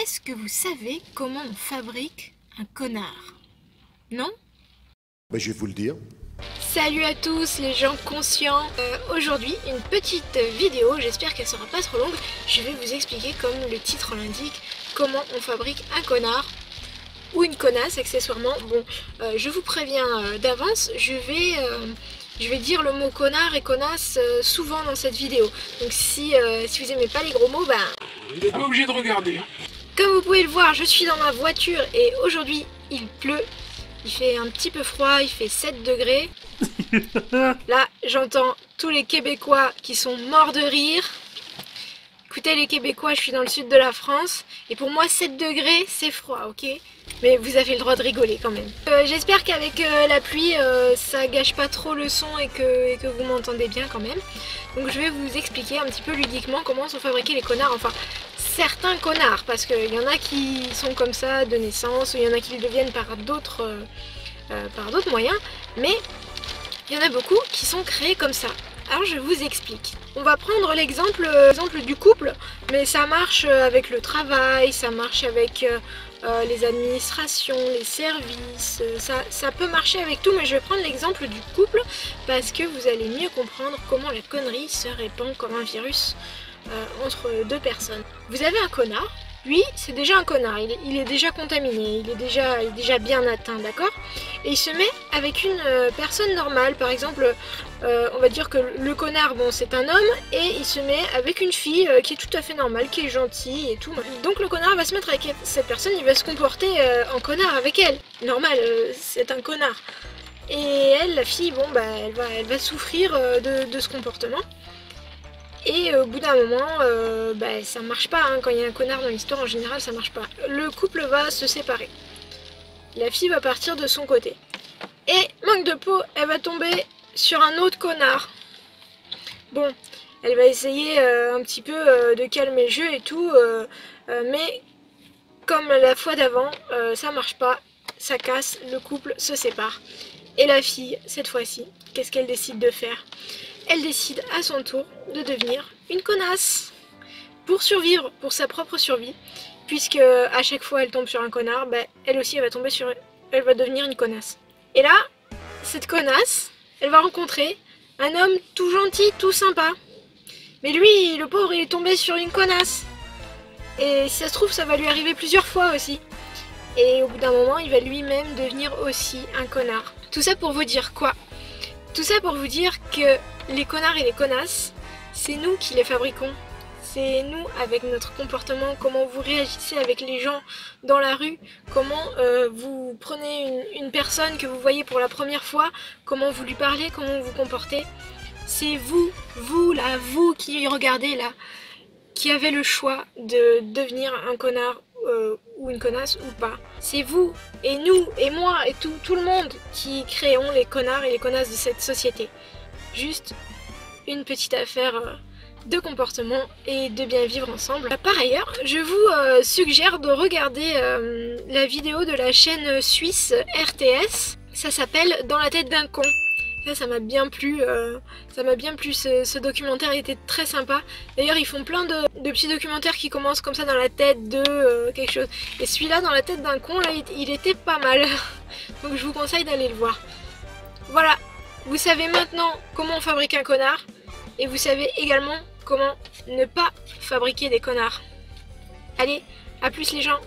Est-ce que vous savez comment on fabrique un connard? Non? Je vais vous le dire. Salut à tous les gens conscients. Aujourd'hui une petite vidéo, j'espère qu'elle sera pas trop longue. Je vais vous expliquer, comme le titre l'indique, comment on fabrique un connard ou une connasse accessoirement. Bon, je vous préviens d'avance, je vais dire le mot connard et connasse souvent dans cette vidéo. Donc si vous aimez pas les gros mots, Vous n'êtes pas obligé de regarder. comme vous pouvez le voir, je suis dans ma voiture et aujourd'hui il pleut. Il fait un petit peu froid, il fait 7 degrés. Là, j'entends tous les Québécois qui sont morts de rire. Écoutez les Québécois, je suis dans le sud de la France et pour moi 7 degrés c'est froid, ok? Mais vous avez le droit de rigoler quand même. J'espère qu'avec la pluie ça gâche pas trop le son et que vous m'entendez bien quand même. Donc je vais vous expliquer un petit peu ludiquement comment sont fabriqués les connards, enfin certains connards, parce qu'il y en a qui sont comme ça de naissance, ou il y en a qui le deviennent par d'autres moyens, mais il y en a beaucoup qui sont créés comme ça. Alors je vous explique. On va prendre l'exemple du couple, mais ça marche avec le travail, ça marche avec les administrations, les services, ça peut marcher avec tout, mais je vais prendre l'exemple du couple parce que vous allez mieux comprendre comment la connerie se répand comme un virus entre deux personnes. Vous avez un connard, lui c'est déjà un connard, il est déjà contaminé, il est déjà bien atteint, d'accord? Et il se met avec une personne normale, par exemple, on va dire que le connard, bon c'est un homme, et il se met avec une fille qui est tout à fait normale, qui est gentille et tout. Donc le connard va se mettre avec cette personne, il va se comporter en connard avec elle, normal, c'est un connard. Et elle, la fille, bon bah elle va souffrir de ce comportement. Et au bout d'un moment, ça marche pas, hein. Quand il y a un connard dans l'histoire, en général, ça marche pas. Le couple va se séparer. La fille va partir de son côté. Et, manque de peau, elle va tomber sur un autre connard. Bon, elle va essayer un petit peu de calmer le jeu et tout, mais comme la fois d'avant, ça marche pas, ça casse, le couple se sépare. Et la fille, cette fois-ci, qu'est-ce qu'elle décide de faire? Elle décide à son tour de devenir une connasse pour survivre, pour sa propre survie, puisque à chaque fois elle tombe sur un connard, elle aussi elle va devenir une connasse. Et là, cette connasse, elle va rencontrer un homme tout gentil, tout sympa. Mais lui, le pauvre, il est tombé sur une connasse. Et si ça se trouve, ça va lui arriver plusieurs fois aussi. Et au bout d'un moment, il va lui-même devenir aussi un connard. Tout ça pour vous dire quoi? Tout ça pour vous dire que les connards et les connasses, c'est nous qui les fabriquons. C'est nous, avec notre comportement, comment vous réagissez avec les gens dans la rue, comment vous prenez une personne que vous voyez pour la première fois, comment vous lui parlez, comment vous vous comportez. C'est vous qui regardez là, qui avez le choix de devenir un connard ou une connasse ou pas. C'est vous et nous et moi et tout le monde qui créons les connards et les connasses de cette société. Juste une petite affaire de comportement et de bien vivre ensemble. Par ailleurs, je vous suggère de regarder la vidéo de la chaîne suisse RTS. Ça s'appelle Dans la tête d'un con. Ça m'a bien plu, ce documentaire était très sympa. D'ailleurs ils font plein de petits documentaires qui commencent comme ça, dans la tête de quelque chose. Et celui-là, Dans la tête d'un con, là il était pas mal. Donc je vous conseille d'aller le voir. Voilà, vous savez maintenant comment on fabrique un connard. Et vous savez également comment ne pas fabriquer des connards. Allez, à plus les gens!